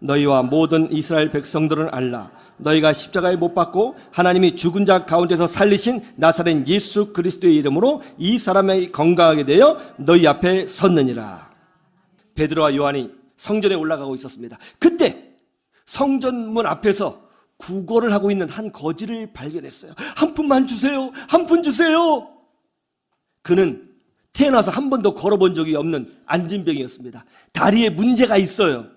너희와 모든 이스라엘 백성들은 알라. 너희가 십자가에 못 박고 하나님이 죽은 자 가운데서 살리신 나사렛 예수 그리스도의 이름으로 이 사람이 건강하게 되어 너희 앞에 섰느니라. 베드로와 요한이 성전에 올라가고 있었습니다. 그때 성전문 앞에서 구걸을 하고 있는 한 거지를 발견했어요. 한 푼만 주세요. 한 푼 주세요. 그는 태어나서 한 번도 걸어본 적이 없는 안진병이었습니다. 다리에 문제가 있어요.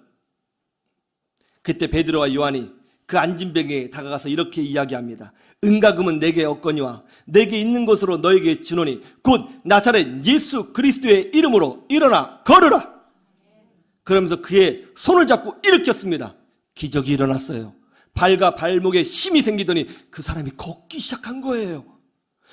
그때 베드로와 요한이 그 안진병에게 다가가서 이렇게 이야기합니다. 은과 금은 내게 없거니와 내게 있는 것으로 너에게 주노니 곧 나사렛 예수 그리스도의 이름으로 일어나 걸으라. 그러면서 그의 손을 잡고 일으켰습니다. 기적이 일어났어요. 발과 발목에 힘이 생기더니 그 사람이 걷기 시작한 거예요.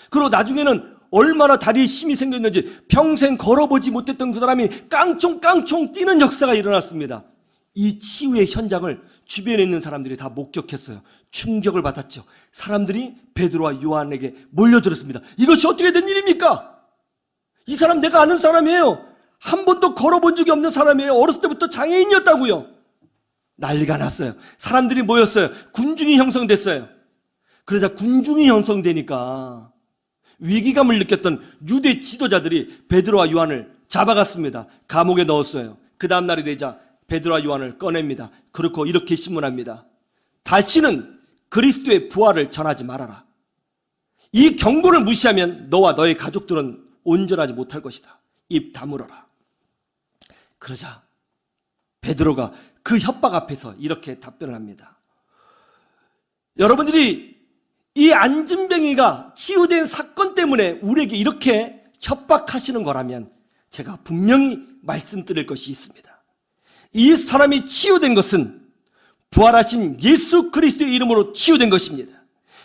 그리고 나중에는 얼마나 다리에 힘이 생겼는지 평생 걸어보지 못했던 그 사람이 깡총깡총 뛰는 역사가 일어났습니다. 이 치유의 현장을 주변에 있는 사람들이 다 목격했어요. 충격을 받았죠. 사람들이 베드로와 요한에게 몰려들었습니다. 이것이 어떻게 된 일입니까? 이 사람 내가 아는 사람이에요. 한 번도 걸어본 적이 없는 사람이에요. 어렸을 때부터 장애인이었다고요. 난리가 났어요. 사람들이 모였어요. 군중이 형성됐어요. 그러자 군중이 형성되니까 위기감을 느꼈던 유대 지도자들이 베드로와 요한을 잡아갔습니다. 감옥에 넣었어요. 그 다음 날이 되자 베드로와 요한을 꺼냅니다. 그렇고 이렇게 신문합니다. 다시는 그리스도의 부활을 전하지 말아라. 이 경고를 무시하면 너와 너의 가족들은 온전하지 못할 것이다. 입 다물어라. 그러자 베드로가 그 협박 앞에서 이렇게 답변을 합니다. 여러분들이 이 안진뱅이가 치유된 사건 때문에 우리에게 이렇게 협박하시는 거라면 제가 분명히 말씀드릴 것이 있습니다. 이 사람이 치유된 것은 부활하신 예수 그리스도의 이름으로 치유된 것입니다.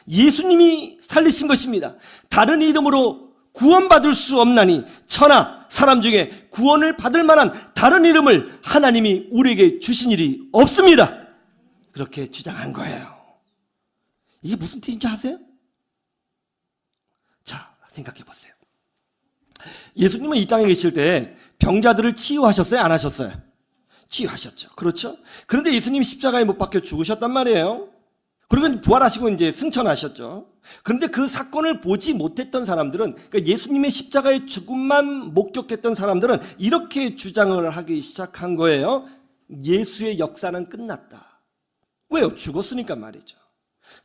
예수님이 살리신 것입니다. 다른 이름으로 구원받을 수 없나니 천하 사람 중에 구원을 받을 만한 다른 이름을 하나님이 우리에게 주신 일이 없습니다. 그렇게 주장한 거예요. 이게 무슨 뜻인지 아세요? 자, 생각해 보세요. 예수님은 이 땅에 계실 때 병자들을 치유하셨어요? 안 하셨어요? 치유하셨죠. 그렇죠? 그런데 예수님이 십자가에 못 박혀 죽으셨단 말이에요. 그리고 부활하시고 이제 승천하셨죠. 그런데 그 사건을 보지 못했던 사람들은, 그러니까 예수님의 십자가의 죽음만 목격했던 사람들은 이렇게 주장을 하기 시작한 거예요. 예수의 역사는 끝났다. 왜요? 죽었으니까 말이죠.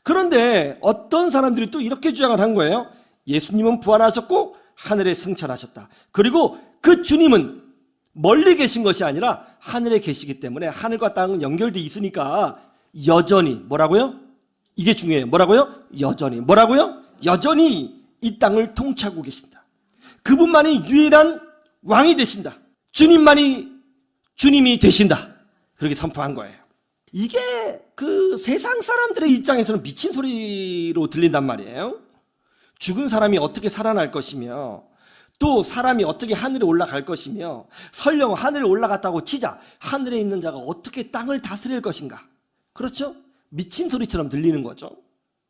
그런데 어떤 사람들이 또 이렇게 주장을 한 거예요. 예수님은 부활하셨고 하늘에 승천하셨다. 그리고 그 주님은 멀리 계신 것이 아니라 하늘에 계시기 때문에 하늘과 땅은 연결되어 있으니까 여전히 뭐라고요? 이게 중요해요. 뭐라고요? 여전히. 뭐라고요? 여전히 이 땅을 통치하고 계신다. 그분만이 유일한 왕이 되신다. 주님만이 주님이 되신다. 그렇게 선포한 거예요. 이게 그 세상 사람들의 입장에서는 미친 소리로 들린단 말이에요. 죽은 사람이 어떻게 살아날 것이며 또 사람이 어떻게 하늘에 올라갈 것이며 설령 하늘에 올라갔다고 치자 하늘에 있는 자가 어떻게 땅을 다스릴 것인가. 그렇죠? 미친 소리처럼 들리는 거죠.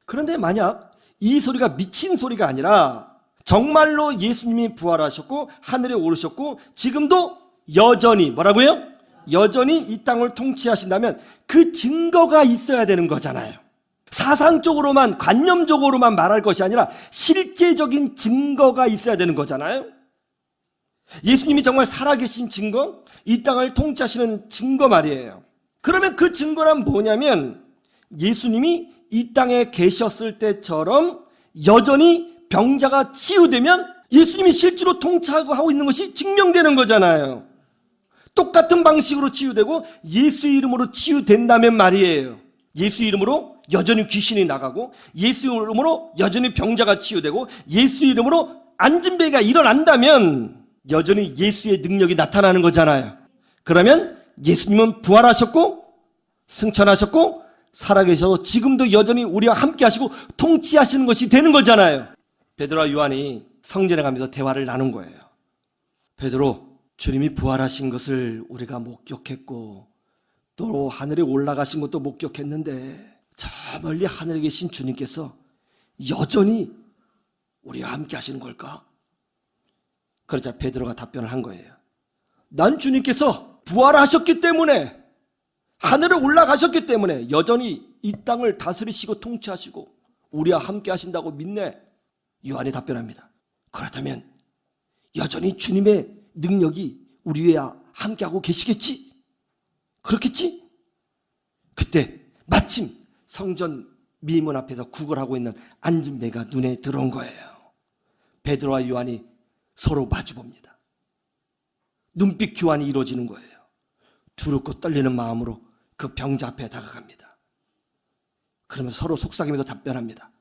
그런데 만약 이 소리가 미친 소리가 아니라 정말로 예수님이 부활하셨고 하늘에 오르셨고 지금도 여전히 뭐라고요? 여전히 이 땅을 통치하신다면 그 증거가 있어야 되는 거잖아요. 사상적으로만 관념적으로만 말할 것이 아니라 실제적인 증거가 있어야 되는 거잖아요. 예수님이 정말 살아계신 증거, 이 땅을 통치하시는 증거 말이에요. 그러면 그 증거란 뭐냐면 예수님이 이 땅에 계셨을 때처럼 여전히 병자가 치유되면 예수님이 실제로 통치하고 하고 있는 것이 증명되는 거잖아요. 똑같은 방식으로 치유되고 예수 이름으로 치유된다면 말이에요. 예수 이름으로 여전히 귀신이 나가고 예수 이름으로 여전히 병자가 치유되고 예수 이름으로 안진뱅이가 일어난다면 여전히 예수의 능력이 나타나는 거잖아요. 그러면 예수님은 부활하셨고 승천하셨고 살아계셔서 지금도 여전히 우리와 함께 하시고 통치하시는 것이 되는 거잖아요. 베드로와 요한이 성전에 가면서 대화를 나눈 거예요. 베드로, 주님이 부활하신 것을 우리가 목격했고 또 하늘에 올라가신 것도 목격했는데 저 멀리 하늘에 계신 주님께서 여전히 우리와 함께 하시는 걸까? 그러자 베드로가 답변을 한 거예요. 난 주님께서 부활하셨기 때문에 하늘에 올라가셨기 때문에 여전히 이 땅을 다스리시고 통치하시고 우리와 함께 하신다고 믿네. 요한이 답변합니다. 그렇다면 여전히 주님의 능력이 우리와 함께하고 계시겠지? 그렇겠지? 그때 마침 성전 미문 앞에서 구걸하고 있는 안진뱅이가 눈에 들어온 거예요. 베드로와 요한이 서로 마주봅니다. 눈빛 교환이 이루어지는 거예요. 두렵고 떨리는 마음으로 그 병자 앞에 다가갑니다. 그러면서 서로 속삭이면서 답변합니다.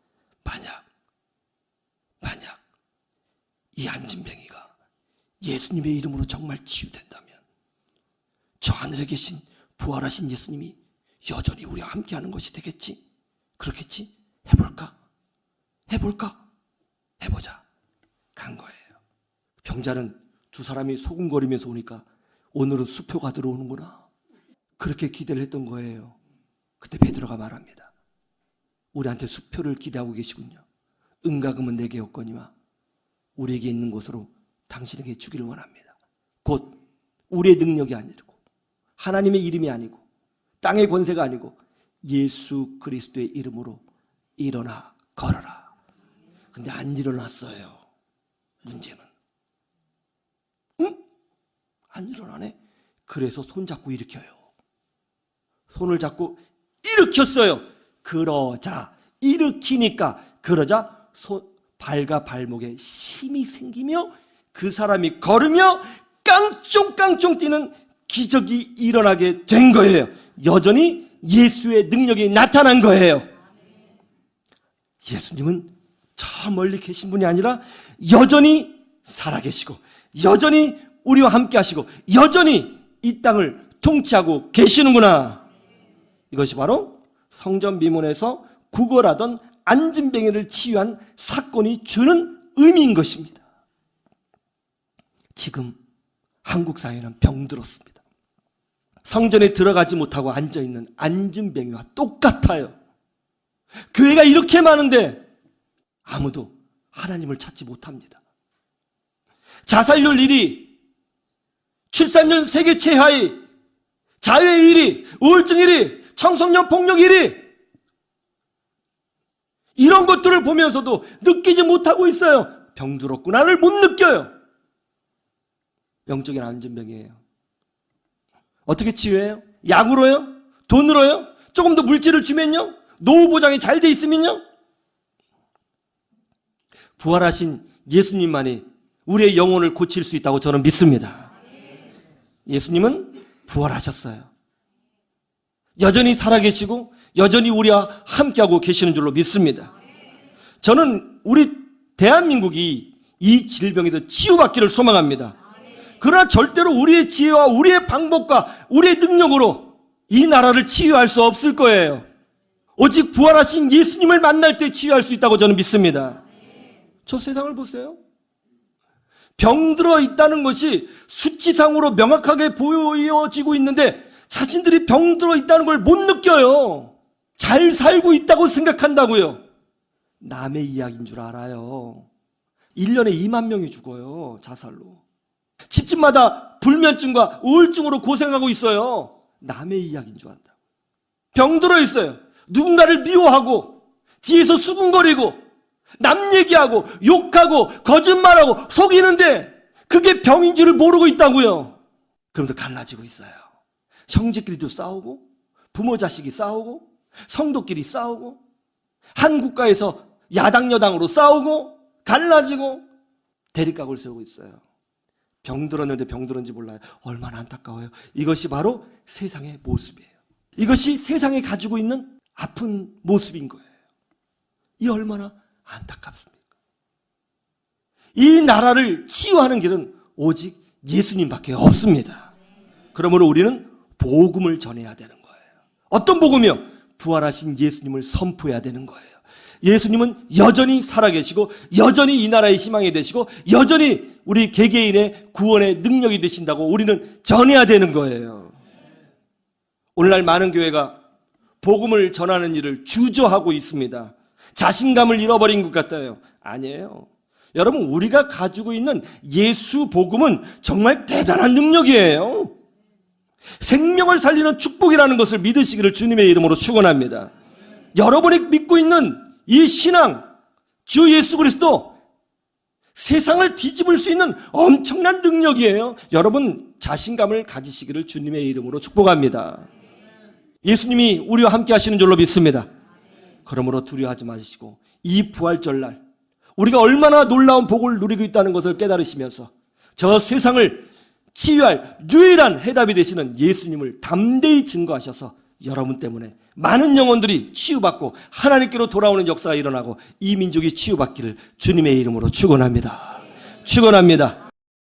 만약 이 안진뱅이가 예수님의 이름으로 정말 치유된다면 저 하늘에 계신 부활하신 예수님이 여전히 우리와 함께하는 것이 되겠지? 그렇겠지? 해볼까? 해보자. 간 거예요. 병자는 두 사람이 소금거리면서 오니까 오늘은 수표가 들어오는구나. 그렇게 기대를 했던 거예요. 그때 베드로가 말합니다. 우리한테 수표를 기대하고 계시군요. 은과 금은 내게 없거니와 우리에게 있는 곳으로 당신에게 주기를 원합니다. 곧 우리의 능력이 아니고 하나님의 이름이 아니고 땅의 권세가 아니고 예수 그리스도의 이름으로 일어나 걸어라. 근데 안 일어났어요. 문제는 안 일어나네. 그래서 손잡고 일으켜요. 손을 잡고 일으켰어요. 그러자 발과 발목에 힘이 생기며 그 사람이 걸으며 깡총깡총 뛰는 기적이 일어나게 된 거예요. 여전히 예수의 능력이 나타난 거예요. 예수님은 저 멀리 계신 분이 아니라 여전히 살아계시고 여전히 우리와 함께 하시고 여전히 이 땅을 통치하고 계시는구나. 이것이 바로 성전 미문에서 구걸하던 안진뱅이를 치유한 사건이 주는 의미인 것입니다. 지금 한국 사회는 병들었습니다. 성전에 들어가지 못하고 앉아있는 안진뱅이와 똑같아요. 교회가 이렇게 많은데 아무도 하나님을 찾지 못합니다. 자살률 1위, 출산율 세계 최하위, 자외 1위, 우울증 1위, 청소년 폭력 1위, 이런 것들을 보면서도 느끼지 못하고 있어요. 병들었구나를 못 느껴요. 영적인 안진뱅이에요. 어떻게 치유해요? 약으로요? 돈으로요? 조금 더 물질을 주면요? 노후 보장이 잘 돼 있으면요? 부활하신 예수님만이 우리의 영혼을 고칠 수 있다고 저는 믿습니다. 예수님은 부활하셨어요. 여전히 살아계시고 여전히 우리와 함께하고 계시는 줄로 믿습니다. 저는 우리 대한민국이 이 질병에서 치유받기를 소망합니다. 그러나 절대로 우리의 지혜와 우리의 방법과 우리의 능력으로 이 나라를 치유할 수 없을 거예요. 오직 부활하신 예수님을 만날 때 치유할 수 있다고 저는 믿습니다. 저 세상을 보세요. 병들어 있다는 것이 수치상으로 명확하게 보여지고 있는데 자신들이 병들어 있다는 걸 못 느껴요. 잘 살고 있다고 생각한다고요. 남의 이야기인 줄 알아요. 1년에 2만 명이 죽어요. 자살로. 집집마다 불면증과 우울증으로 고생하고 있어요. 남의 이야기인 줄 안다. 병들어 있어요. 누군가를 미워하고 뒤에서 수군거리고 남 얘기하고 욕하고 거짓말하고 속이는데 그게 병인 줄을 모르고 있다고요. 그러면서 갈라지고 있어요. 형제끼리도 싸우고 부모 자식이 싸우고 성도끼리 싸우고 한 국가에서 야당 여당으로 싸우고 갈라지고 대립각을 세우고 있어요. 병들었는데 병들었는지 몰라요. 얼마나 안타까워요. 이것이 바로 세상의 모습이에요. 이것이 세상에 가지고 있는 아픈 모습인 거예요. 이 얼마나 안타깝습니까? 이 나라를 치유하는 길은 오직 예수님밖에 없습니다. 그러므로 우리는 복음을 전해야 되는 거예요. 어떤 복음이요? 부활하신 예수님을 선포해야 되는 거예요. 예수님은 여전히 살아계시고 여전히 이 나라의 희망이 되시고 여전히 우리 개개인의 구원의 능력이 되신다고 우리는 전해야 되는 거예요. 오늘날 많은 교회가 복음을 전하는 일을 주저하고 있습니다. 자신감을 잃어버린 것 같아요. 아니에요. 여러분, 우리가 가지고 있는 예수 복음은 정말 대단한 능력이에요. 생명을 살리는 축복이라는 것을 믿으시기를 주님의 이름으로 축원합니다. 여러분이 믿고 있는 이 신앙, 주 예수 그리스도, 세상을 뒤집을 수 있는 엄청난 능력이에요. 여러분 자신감을 가지시기를 주님의 이름으로 축복합니다. 예수님이 우리와 함께 하시는 줄로 믿습니다. 그러므로 두려워하지 마시고 이 부활절날 우리가 얼마나 놀라운 복을 누리고 있다는 것을 깨달으시면서 저 세상을 치유할 유일한 해답이 되시는 예수님을 담대히 증거하셔서 여러분 때문에 많은 영혼들이 치유받고 하나님께로 돌아오는 역사가 일어나고 이 민족이 치유받기를 주님의 이름으로 축원합니다. 축원합니다.